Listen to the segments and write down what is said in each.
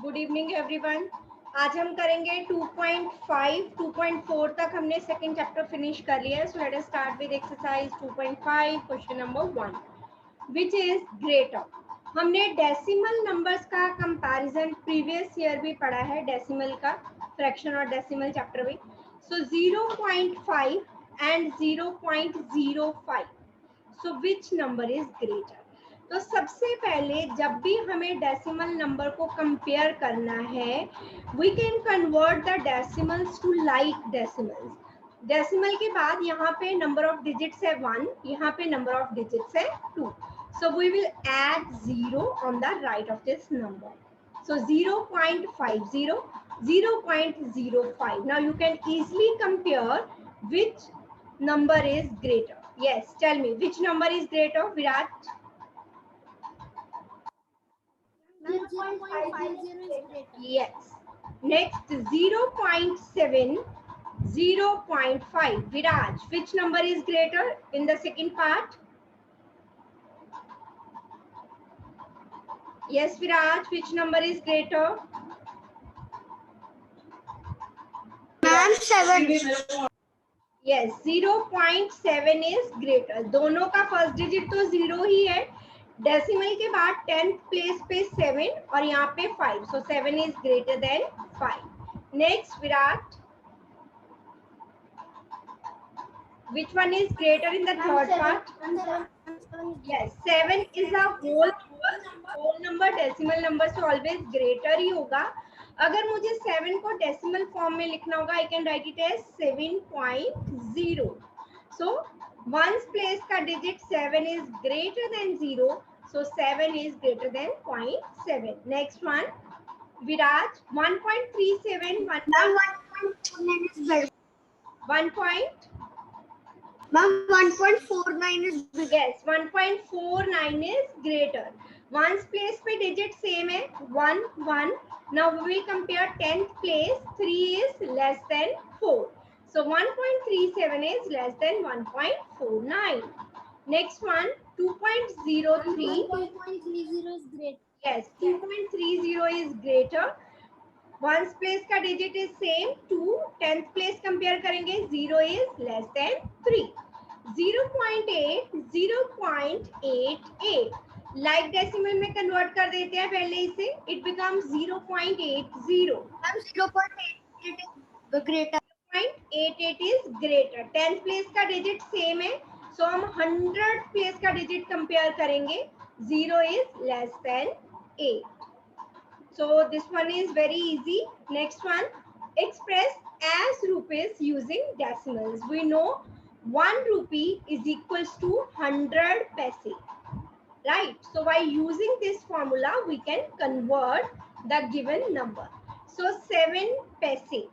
Good evening everyone. आज हम करेंगे 2.5 2.4 तक हमने सेकंड चैप्टर फिनिश कर लिया है। So let us start with exercise 2.5 question number 1 which is greater. हमने डेसिमल नंबर्स का कंपैरिजन प्रीवियस ईयर भी पढ़ा है, डेसिमल का फ्रैक्शन और डेसिमल चैप्टर में। सो 0.5 and 0.05, so which number is greater. तो सबसे पहले जब भी हमें डेसिमल नंबर को कंपेयर करना है, we can convert the decimals to like decimals. Decimal के बाद यहाँ पे नंबर ऑफ डिजिट्स है 1, यहाँ पे नंबर ऑफ डिजिट्स है 2। So we will add 0 on the right of this number. So 0.50, 0.05. Now you can easily compare which number is greater. Yes, tell me which number is greater, Virat? 0.50 is greater. Yes. Next 0.7, 0.5. Viraj, which number is greater in the second part? Yes, Viraj, which number is greater? Ma'am, 7. Yes, 0.7 is greater. दोनों का first digit तो 0 ही है, decimal के बाद 10th place पे 7 और यहाँ पे 5, so 7 is greater than 5. Next, Virat, which one is greater in the third part? Yes, 7 is a whole number, decimal number से always greater ही होगा। अगर मुझे 7 को डेसिमल फॉर्म में लिखना होगा, I can write it as 7.0. So ones place का digit 7 is greater than 0, so 7 is greater than 0.7. Next one, Viraj, 1.37, 1.49 is better. 1 point, Ma'am, 1.49 is bigger. yes, 1.49 is greater. Ones place पे digit same है 1 1. Now we will compare 10th place, 3 is less than 4. So 1.37 is less than 1.49. Next one, 2.03. 2.30 is greater. Yes, 2.30 is greater. Ones place का digit is same 2. 10th place compare करेंगे 0 is less than 3. 0.8, 0.88. Like decimal में convert कर देते हैं पहले इसे, it becomes 0.80. Ma'am, 0.88 is greater. 0.88 is greater. 10th place का digit same है, सो हम 100th प्लेस का डिजिट कंपेयर करेंगे, 0 is less than 8. So this one is very easy. Next one, express as rupees using decimals. We know 1 rupee is equals to 100 paise, right? So by using this formula, we can convert the given number. So 7 paise.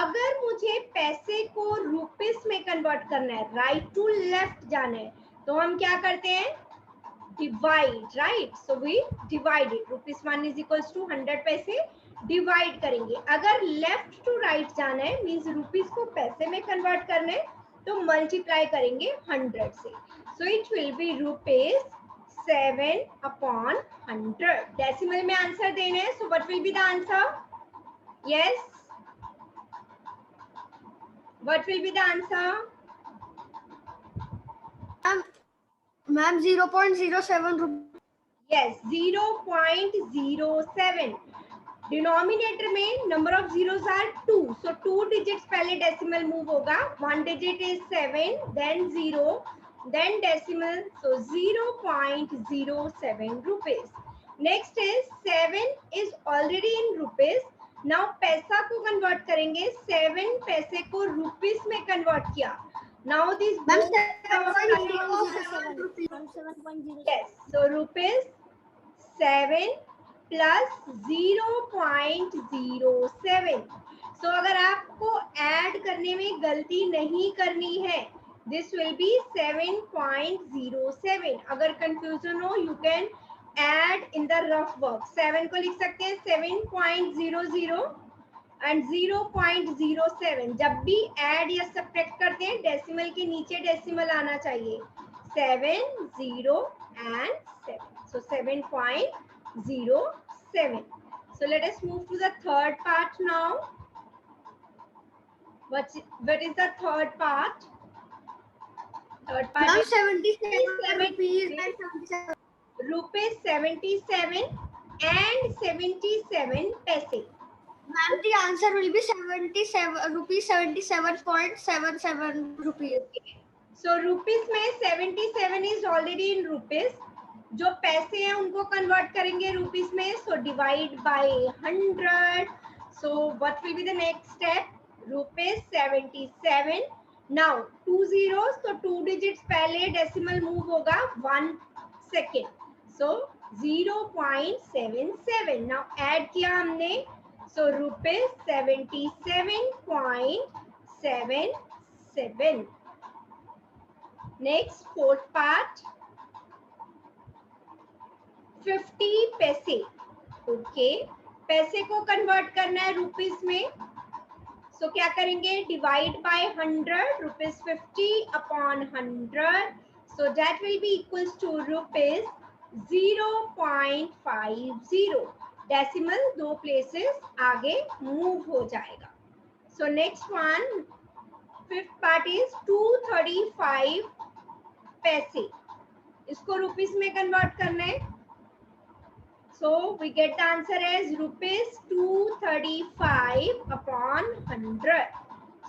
अगर मुझे पैसे को rupees में convert करना है, right to left जाना है, तो हम क्या करते हैं, divide, right? So we divide it. Rupees 1 is equals to 100 पैसे, डिवाइड करेंगे. अगर लेफ्ट टू राइट जाना है, मीन्स रुपीस को पैसे में कन्वर्ट करना है, तो मल्टीप्लाई करेंगे 100 से. So it will be rupees 7 upon 100. Decimal में आंसर देना है, so what will be the answer? Yes, what will be the answer? Ma'am, 0.07 rupees. Yes, 0.07. Denominator में number of zeros are 2, so 2 digits पहले decimal move होगा. 1 digit is 7, then 0, then decimal, so 0.07 rupees. Next is 7 is already in rupees. Now paisa को convert करेंगे, 7 पैसे को rupees में convert किया. Now this, Ma'am, 7.07 rupees. yes, so rupees 7 plus 0.07. So अगर आपको ऐड करने में गलती नहीं करनी है, this will be 7.07. अगर कंफ्यूजन हो, you can add in the rough work. 7 को लिख सकते हैं 7.00 and 0.07. जब भी ऐड या सब्ट्रैक्ट करते हैं, डेसिमल के नीचे डेसिमल आना चाहिए. 7, 0 and 7. So 7.07. So let us move to the third part now. What is the third part? Third part Ma'am, is 77 rupees and 77. rupees 77 and 77 paise. Ma'am, the answer will be 77 rupees 77.77 rupees. So rupees में 77 is already in rupees. जो पैसे हैं उनको convert करेंगे rupees में. So divide by 100. So what will be the next step? Rupees 77. Now 2 zeros, so 2 digits पहले decimal move होगा 1 second. So 0.77. Now add किया हमने. So rupees 77.77. Next, fourth part, 50 पैसे. Okay, पैसे को कन्वर्ट करना है रुपीस में. So क्या करेंगे? Divide by 100. Rupees 50 upon 100. So that will be equals to rupees 0.50. Decimal 2 places आगे move हो जाएगा. So next one, fifth part is 235 पैसे. इसको रुपीस में कन्वर्ट करना है. So we get the answer as rupees 235 upon 100.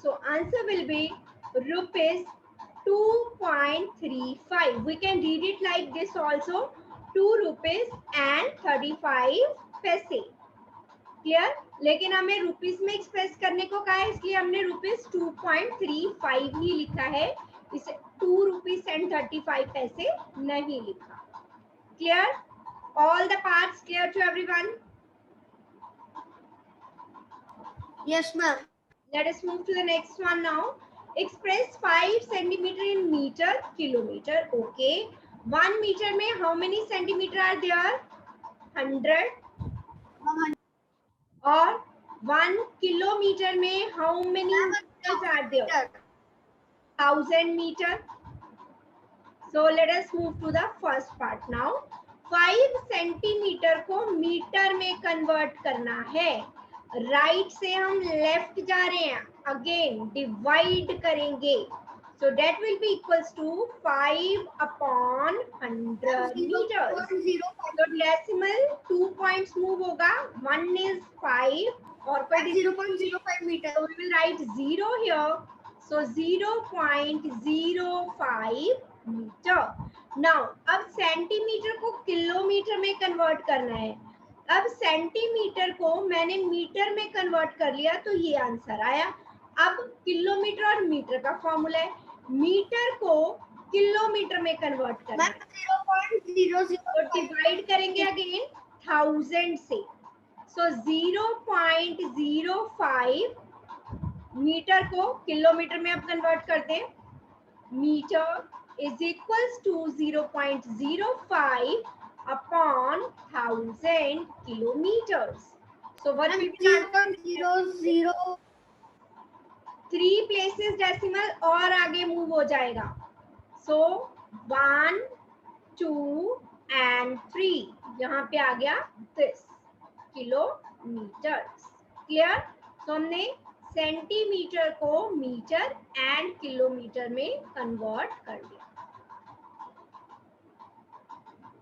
So answer will be rupees 2.35. We can read it like this also, 2 rupees and 35 paise. Clear? लेकिन हमें rupees में express करने को कहा है, इसलिए हमने रुपीस 2.35 ही लिखा है. इसे 2 rupees and 35 पैसे नहीं लिखा. Clear? All the parts clear to everyone? Yes, ma'am. Let us move to the next one now. Express 5 centimeter in meter, kilometer. Okay. 1 meter में how many centimeter are there? 100. और 1 kilometer में how many meters are there? 1000 meter. So let us move to the first part now. 5 centimetre को metre में convert करना है. Right से हम left जा रहे हैं. अगेन डिवाइड करेंगे. So that will be equals to 5 upon 100 meters. So decimal 2 points move होगा. 1 is 5 और कोई 0.05 meter. So we will write 0 here. So 0.05 meter. Now अब सेंटीमीटर को किलोमीटर में कन्वर्ट करना है. अब सेंटीमीटर को मैंने मीटर में कन्वर्ट कर लिया तो ये आंसर आया. अब किलोमीटर और मीटर का फॉर्मूला है. मीटर को किलोमीटर में कन्वर्ट करना है. 0.00. तो डिवाइड करेंगे अगेन 1000 से. सो 0.05 मीटर को किलोमीटर में अब कन्वर्ट कर दें. Metre is equals to 0.05 upon 1000 kilometers. So what will be the answer? 0.00. 3 places decimal और आगे move हो जाएगा. So 1, 2 and 3 यहाँ पे आ गया this kilometers. Clear? So हमने सेंटीमीटर को मीटर एंड किलोमीटर में कन्वर्ट कर दिया.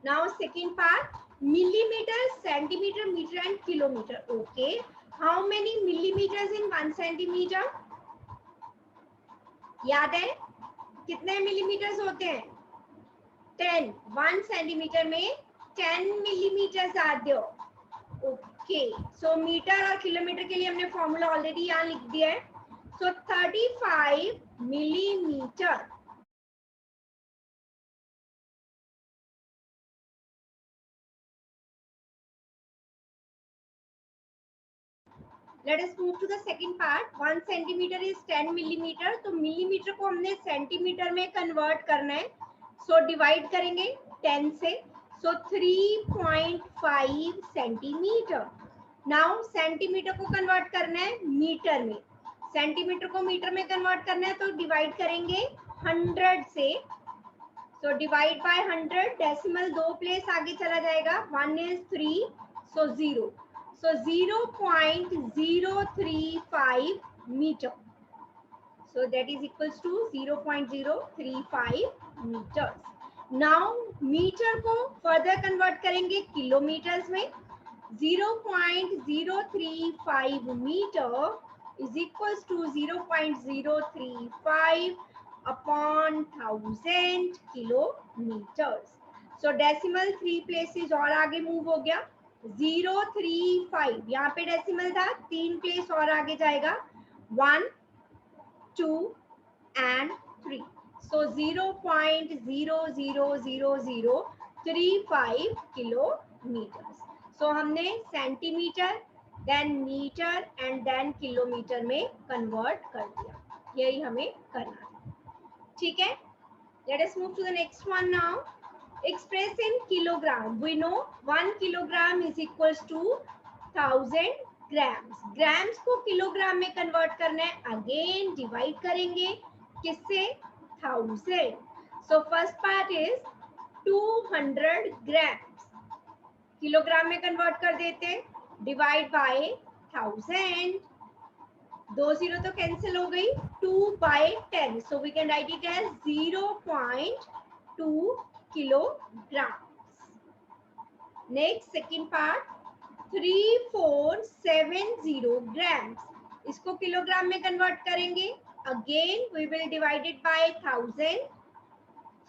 Now second part, millimeter, centimeter, meter and kilometer. Okay. How many millimeters in 1 centimeter? याद है कितने मिलीमीटर्स होते हैं? 10. 1 सेंटीमीटर में 10 millimeters are there. Okay. So metre और किलोमीटर के लिए हमने फॉर्मूला ऑलरेडी यहाँ लिख दिया है. So 35 millimeter. Let us move to the second part. 1 centimeter is 10 millimeter. तो मिलीमीटर को हमने सेंटीमीटर में कन्वर्ट करना है. So divide करेंगे 10 से. So 3.5 centimeter. Now सेंटीमीटर को कन्वर्ट करना है मीटर में. सेंटीमीटर को मीटर में कन्वर्ट करना है तो डिवाइड करेंगे 100 से. So divide by 100. Decimal 2 place आगे चला जाएगा. 1 is 3. So 0. So 0.035 meter. So that is equals to 0.035 meters. Now meter को further convert करेंगे kilometers में. 0.035 meter is equals to 0.035 upon 1000 kilometers. So decimal 3 places और आगे move हो गया. 035 यहाँ पे decimal था, 3 place और आगे जाएगा. 1, 2 and 3. So 0.00035 kilometers. So हमने centimetre, then metre and then kilometre में कन्वर्ट कर दिया. यही हमें करना है. ठीक है. Let us move to the next one now. Express in kilogram. We know 1 kilogram is equals to 1000 grams. Grams को किलोग्राम में कन्वर्ट करना है. अगेन डिवाइड करेंगे किससे? 1000. So first part is 200 grams. Kilogram में कन्वर्ट कर देते. Divide by 1000. 2 0 तो कैंसिल हो गई. 2/10. So we can write it as 0.2 kilograms. Next, second part, 3470 grams. इसको किलोग्राम में कन्वर्ट करेंगे. Again we will divide it by 1000.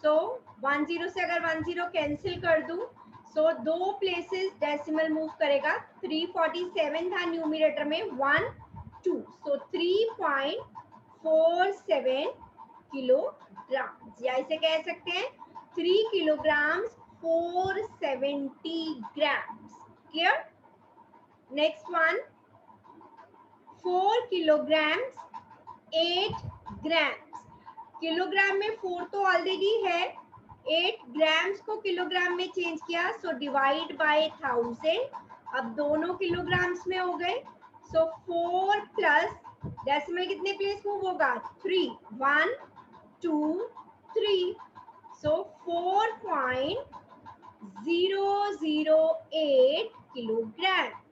So 10 से अगर 10 कैंसिल कर दूं, so 2 places डेसिमल मूव करेगा. 347 था न्यूमरेटर में. 1, 2. So 3.47 kilograms. या इसे कह सकते हैं 3 kilograms 470 grams. Clear? Next one, 4 kilograms 8 grams. Kilogram में 4 तो ऑलरेडी है. 8 ग्राम्स को किलोग्राम में चेंज किया. So divide by 1000. अब दोनों किलोग्राम्स में हो गए. सो 4 प्लस डेसिमल कितने प्लेस मूव होगा? 3. 1, 2, 3. सो 4.008 kilograms.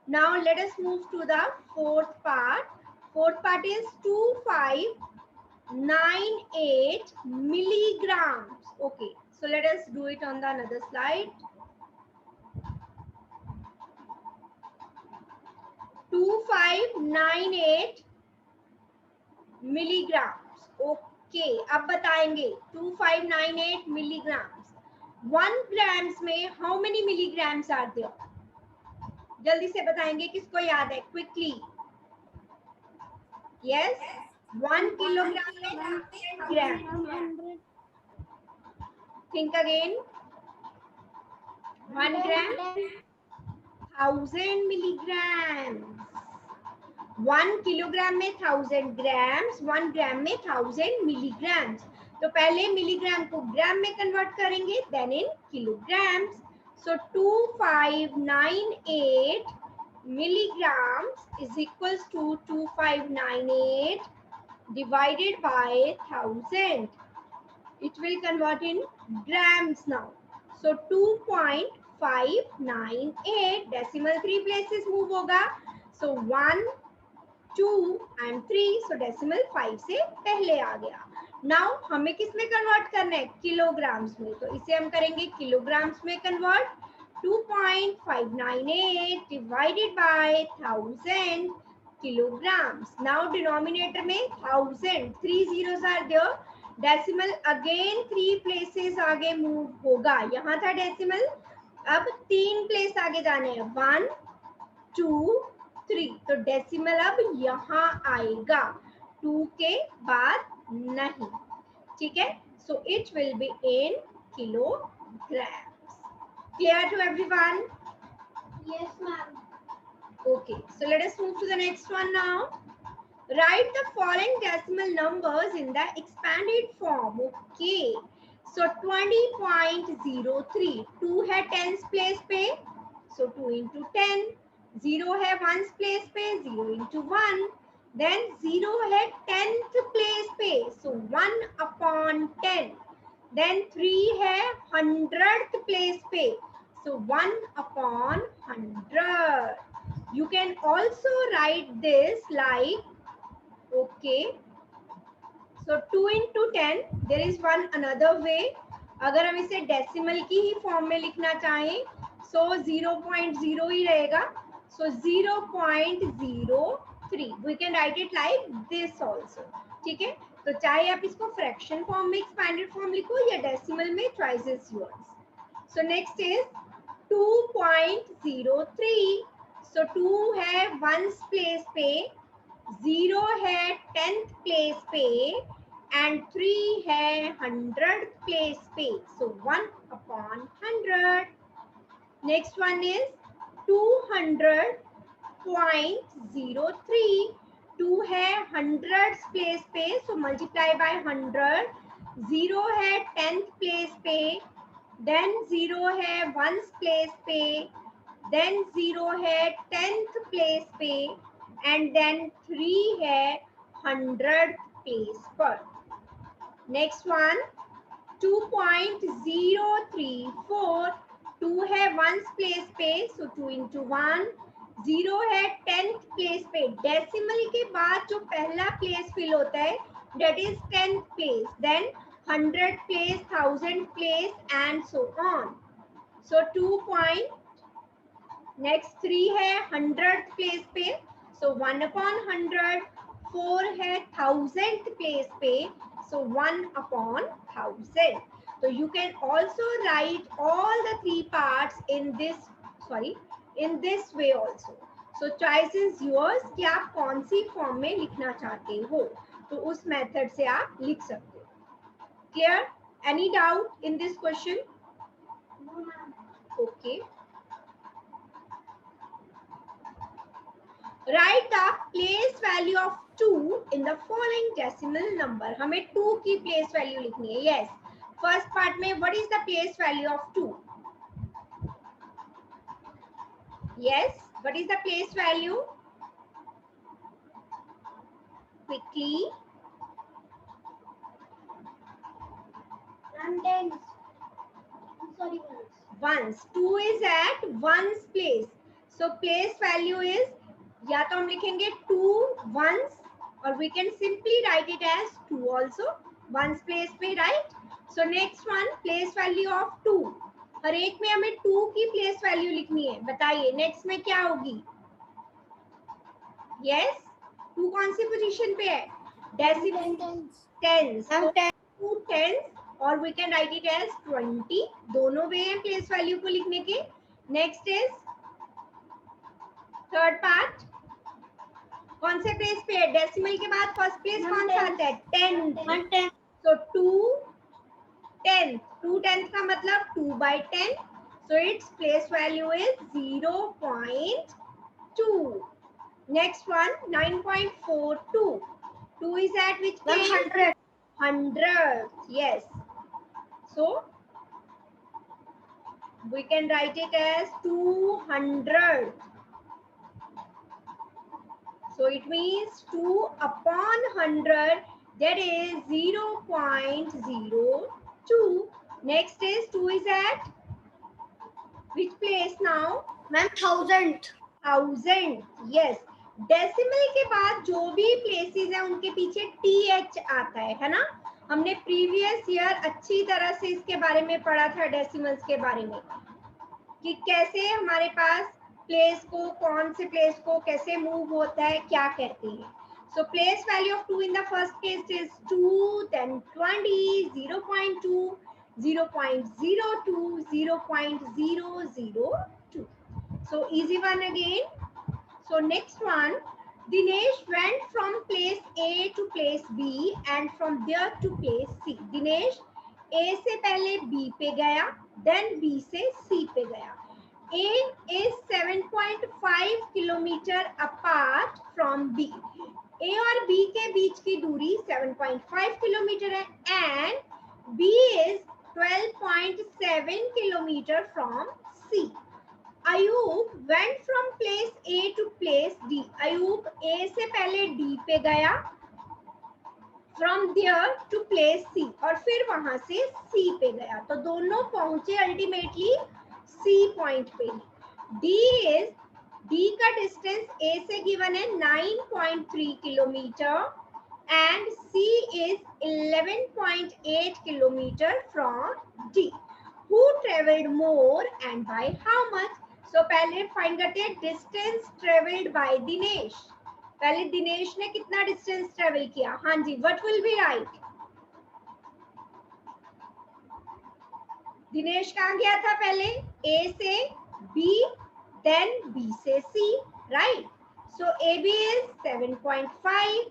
Now let us move to the fourth part. Fourth part is 2598 milligrams. Okay, so let us do it on the another slide. 2598 milligrams. Okay, अब बताएंगे 2598 milligrams. 1 grams में how many milligrams are there? जल्दी से बताएंगे. किसको याद है? Quickly. Yes, 1 kilogram में 100 gram. Think again. 1 gram 1000 milligram. 1 kilogram में 1000 ग्राम्स. 1 ग्राम में 1000 मिलीग्राम्स. तो पहले मिलीग्राम को ग्राम में कन्वर्ट करेंगे, then in kilograms. So 2598 milligrams is equals to 2598 divided by 1000. It will convert in grams now. So 2.598. Decimal 3 places move होगा. So 1, 2 and 3. So decimal 5 से पहले आ गया. नाउ हमें किस में कन्वर्ट करना है? किलोग्राम्स में. तो इसे हम करेंगे किलोग्राम्स में convert. 2.598 divided by 1000 kilograms. Now denominator में 1000. 3 zeros are there. Decimal again 3 places आगे मूव होगा. यहाँ था डेसिमल, अब 3 प्लेस आगे जाने हैं. 1, 2, 3. तो डेसिमल अब यहाँ आएगा, 2 के बाद नहीं. ठीक है. सो it will be in kilograms. Clear to everyone? Yes, ma'am. Okay, so let us move to the next one now. Write the following decimal numbers in the expanded form. Okay, so 20.03. 2 है 10th place पे, so 2 into 10. 0 है 1st place पे, 0 into 1. Then 0 है 10th place पे, so 1 upon 10. Then 3 है 100th place पे, so 1 upon 100. You can also write this like, okay, so 2 into 10, there is one another way. अगर हम इसे डेसिमल की ही फॉर्म में लिखना चाहें, so 0.0 ही रहेगा. So 0.03. We can write it like this also. ठीक है? तो चाहे आप इसको फ्रैक्शन फॉर्म में, एक्सपैंडेड फॉर्म लिखो या डेसिमल में, choice is yours. So next is 2.03. So 2 है वंस प्लेस पे, 0 है 10th प्लेस पे, and 3 है 100th प्लेस पे. So 1/100. Next one is 200.03. 2 है 100th प्लेस पे, so multiply by 100. 0 है 10th प्लेस पे, then 0 है वंस प्लेस पे, then 0 है 10th प्लेस पे, and then 3 है 100th प्लेस पर. Next one 2.034. 2 है वंस प्लेस पे, so 2 into 1. 0 है 10th प्लेस पे. डेसिमल के बाद जो पहला प्लेस फिल होता है, that is 10th place, then 100th place, 1000th place, and so on. So 2 point. Next 3 है 100th प्लेस पे, so 1/100. 4 है 1000th प्लेस पे, so 1/1000. So you can also write all the three parts in this way also. So choice is yours कि आप कौन सी form में लिखना चाहते हो, तो उस मेथड से आप लिख सकते हो. Clear? Any doubt in this question? Okay. Write the place value of 2 in the following decimal number. हमें 2 की place value लिखनी है. Yes. First part में what is the place value of 2? Yes. What is the place value? Quickly. And then, sorry, Ones. 2 is at ones place. So place value is, या तो हम लिखेंगे 2 ones, or we can simply write it as 2 also. Ones place पे, right? So next one, place value of 2. हर एक में हमें 2 की place value लिखनी है. बताइए next में क्या होगी? Yes? 2 कौन सी पोजीशन पे है? Decimal. Tens. So 2 tens, or we can write it as 20. दोनों वे हैं place value को लिखने के. Next is third part. कौन से प्लेस पे है? डेसिमल के बाद फर्स्ट प्लेस कौन सा आता है? 10th. So 2 10th. 2 10th का मतलब 2/10. So its place value is 0.2. Next one 9.42. 2 is at which place? 100. Yes. So we can write it as 200. So it means 2/100, that is 0.02. Next is 2 is at which place now? Ma'am, 1000. 1000. Yes. Decimal के बाद जो भी places है उनके पीछे TH आता है ना? हमने प्रीवियस ईयर अच्छी तरह से इसके बारे में पढ़ा था, डेसिमल्स के बारे में, कि कैसे हमारे पास प्लेस को, कौन से प्लेस को कैसे मूव होता है, क्या कहते हैं. So place value of 2 in the first case is 2, then 20, 0.2, 0.02, 0.002. So easy one again. So next one, Dinesh went from place A to place B and from there to place C. Dinesh A से पहले B पे गया, then B से C पे गया. A is 7.5 kilometer apart from B. A और B के बीच की दूरी 7.5 किलोमीटर है, and B is 12.7 kilometer from C. Ayub went from place A to place D. Ayub A से पहले D पे गया, from there to place C, और फिर वहां से C पे गया. तो दोनों पहुंचे अल्टीमेटली C पॉइंट पे. D is डी का डिस्टेंस ए से गिवन है 9.3 kilometre and C is 11.8 kilometer from D. Who traveled more and by how much? So पहले फाइंड करते हैं डिस्टेंस ट्रेवल्ड बाय दिनेश. पहले दिनेश ने कितना डिस्टेंस ट्रेवल किया? हाँ जी, what will be right? Dinesh कहाँ गया था पहले? A से B, then B से C, right? So AB is 7.5,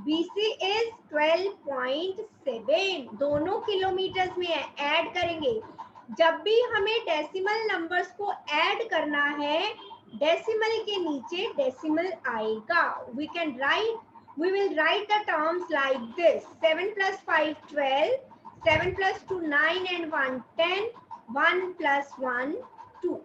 BC is 12.7. दोनों किलोमीटर्स में है, ऐड करेंगे. जब भी हमें डेसिमल नंबर्स को ऐड करना है, डेसिमल के नीचे डेसिमल आएगा. We will write the terms like this: 7 plus 5 12, 7 plus 2 9 and 1 10, 1 plus 1 2.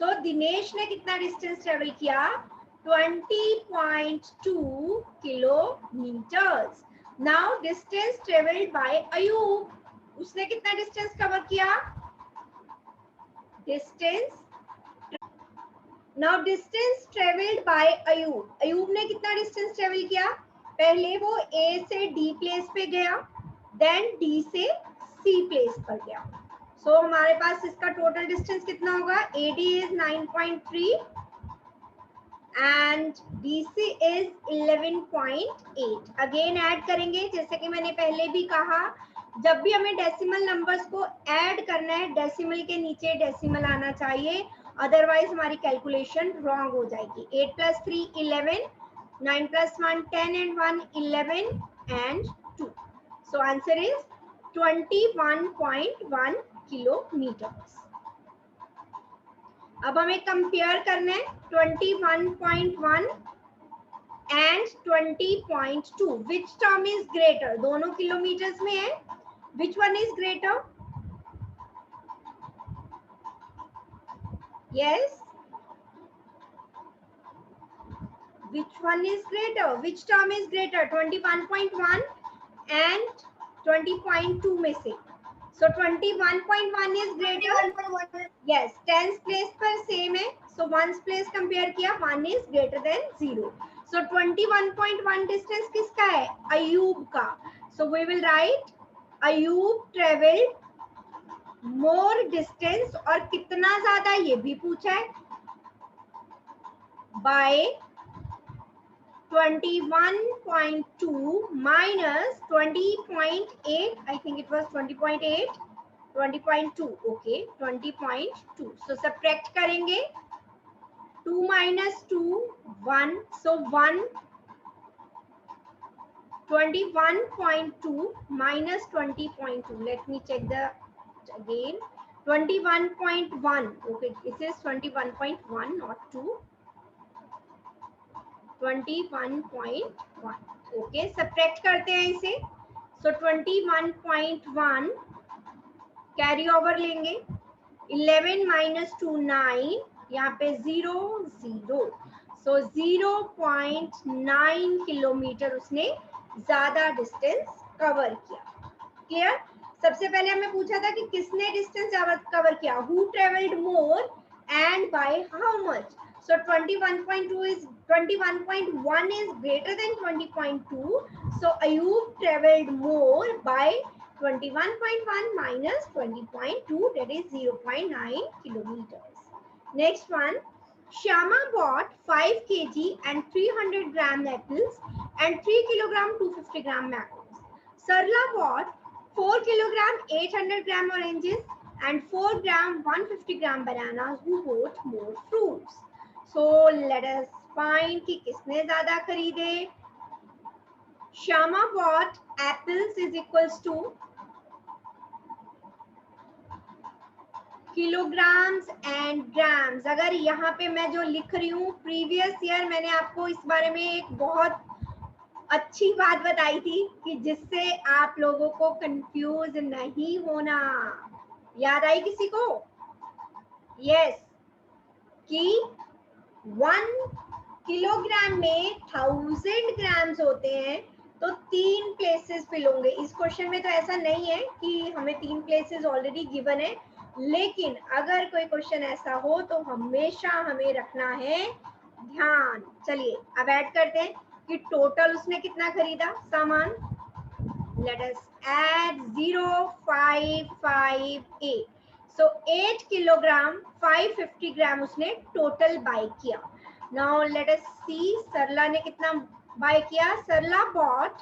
So Dinesh ने कितना डिस्टेंस ट्रेवल किया? 20.2 kilometers. Now distance traveled by Ayub. उसने कितना डिस्टेंस कवर किया? Now distance traveled by Ayub. Ayub ने कितना डिस्टेंस ट्रेवल किया? पहले वो A से D प्लेस पे गया, देन D से C प्लेस पर गया. So हमारे पास इसका टोटल डिस्टेंस कितना होगा? AD is 9.3 and DC is 11.8. Again add करेंगे. जैसे कि मैंने पहले भी कहा, जब भी हमें डेसिमल नंबर्स को ऐड करना है, डेसिमल के नीचे डेसिमल आना चाहिए, अदरवाइज हमारी कैलकुलेशन रॉन्ग हो जाएगी. 8 plus 3 11, 9 plus 1 10 and 1 11 and 2. So answer is 21.1 kilometers. अब हमें कंपेयर करना है 21.1 and 20.2. Which term is greater? दोनों किलोमीटर्स में है. Which one is greater? Yes, which one is greater? Which term is greater? 21.1 and 20.2 में से. So 21.1 is greater. Yes, tens place पर same है. So ones place compare किया, 1 is greater than 0. So 21.1 distance किसका है? अयूब का. So we will write Ayub traveled more distance. और कितना ज्यादा ये भी पूछा है. By 21.2 minus 20.8. I think it was 20.8. 20.2. Okay, 20.2. So subtract करेंगे. 2 minus 2 1. So 1. 21.2 minus 20.2. Let me check the again. 21.1. Okay, this is 21.1, not 2. 21.1. Okay, subtract करते हैं इसे. सो 21.1 कैरी ओवर लेंगे. 11 minus 2 9, यहाँ पे 0 0. सो 0.9 किलोमीटर उसने ज्यादा डिस्टेंस कवर किया. क्लियर? सबसे पहले हमें पूछा था कि किसने डिस्टेंस कवर किया. Who travelled more and by how much. So 21.1 is greater than 20.2. So Ayub traveled more by 21.1 minus 20.2, that is 0.9 kilometers. Next one, Shyama bought 5 kg and 300 gram apples and 3 kilogram 250 gram mangoes. Sarla bought 4 kilogram 800 gram oranges and 4 gram 150 gram bananas. Who bought more fruits? So let us find कि किसने ज्यादा खरीदे. Shyama bought apples is equals to kilograms and grams. अगर यहाँ पे मैं जो लिख रही हूँ, प्रीवियस ईयर मैंने आपको इस बारे में एक बहुत अच्छी बात बताई थी कि जिससे आप लोगों को कंफ्यूज नहीं होना. याद आई किसी को? यस, कि 1 किलोग्राम में 1000 ग्राम्स होते हैं, तो 3 प्लेसेस फिल होंगे. इस क्वेश्चन में तो ऐसा नहीं है कि हमें 3 प्लेसेस ऑलरेडी गिवन है, लेकिन अगर कोई क्वेश्चन ऐसा हो तो हमेशा हमें रखना है ध्यान। चलिए अब ऐड करते हैं कि टोटल उसने कितना खरीदा सामान। लेट अस ऐड 0558, सो 8 किलोग्राम 550 ग्राम उसने टोटल बाय किया। नाउ लेट अस सी सरला ने कितना बाय किया। सरला bot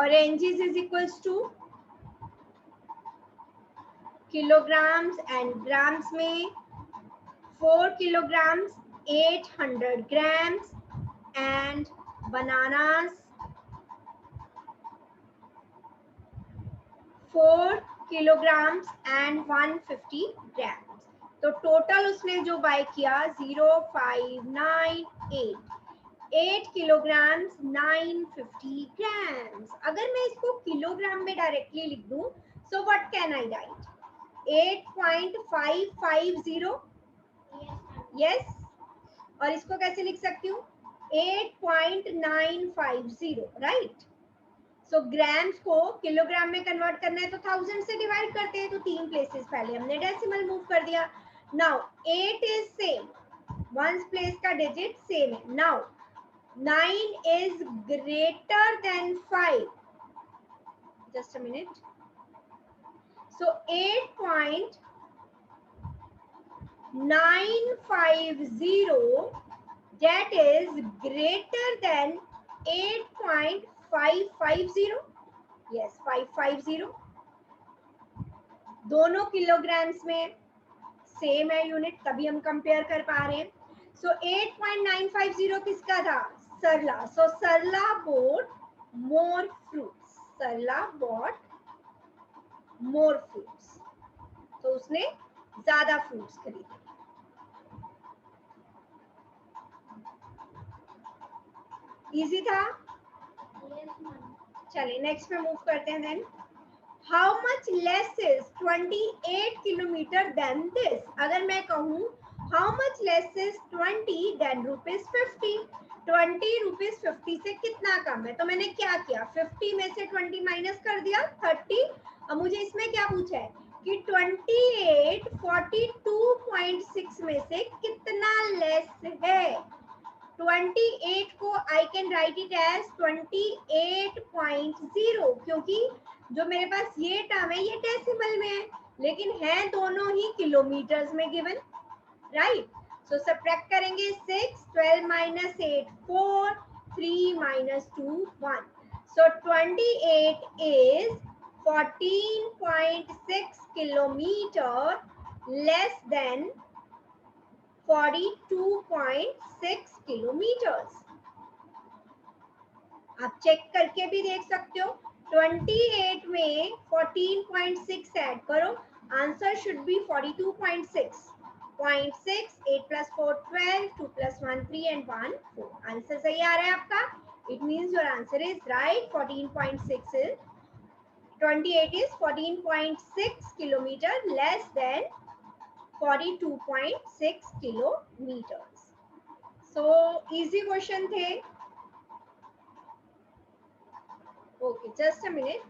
oranges is equals to kilograms and grams में 4 kilograms 800 grams and bananas 4 kilograms and 150 grams। तो टोटल उसने जो बाय किया 0598, 8 kilograms 950 grams। अगर मैं इसको किलोग्राम में डायरेक्टली लिख दूं, so what can I write? 8.550, yes। और इसको कैसे लिख सकती हूँ? 8.950, राइट। सो ग्राम्स को किलोग्राम में कन्वर्ट करना है तो 1000 से डिवाइड करते हैं, तो 3 प्लेसेस पहले हमने डेसिमल मूव कर दिया। Now 8 is same, once place का डिजिट सेम है। Now 9 is greater than 5. Just a minute. So 8.950, that is greater than 8.550. Yes, 550. दोनों किलोग्राम्स में सेम है यूनिट, तभी हम कंपेयर कर पा रहे हैं। सो 8.950 किसका था? सरला। सो सरला bought more fruits. सरला bought more fruits. तो उसने ज्यादा फ्रूट्स खरीदे। इजी था? चलिए नेक्स्ट पे मूव करते हैं। Then how much less is 28 kilometres than this. अगर मैं कहूँ how much less is 20 than ₹50, 20 ₹50 से कितना कम है? तो मैंने क्या किया, 50 में से 20 माइनस कर दिया 30। अब मुझे इसमें क्या पूछा है कि 28 42.6 में से कितना लेस है। 28 को I can write it as 28.0, क्योंकि जो मेरे पास ये टर्म है ये डेसिमल में है, लेकिन है दोनों ही किलोमीटर्स में गिवन, राइट। सो सब्ट्रैक्ट करेंगे 6, 12 minus 8 4, 3 minus 2 1। So 28 is 14.6 kilometre less than 42.6 kilometres. आप चेक करके भी देख सकते हो। 28 में 14.6 ऐड करो, answer should be 42.6। 0.6, 8 plus 4 12, 2 plus 1 3 and 1 4। Answer सही आ रहा है आपका। It means your answer is right. 14.6 is 28 is 14.6 kilometre less than 42.6 kilometers. So easy question थे। Okay, just a minute.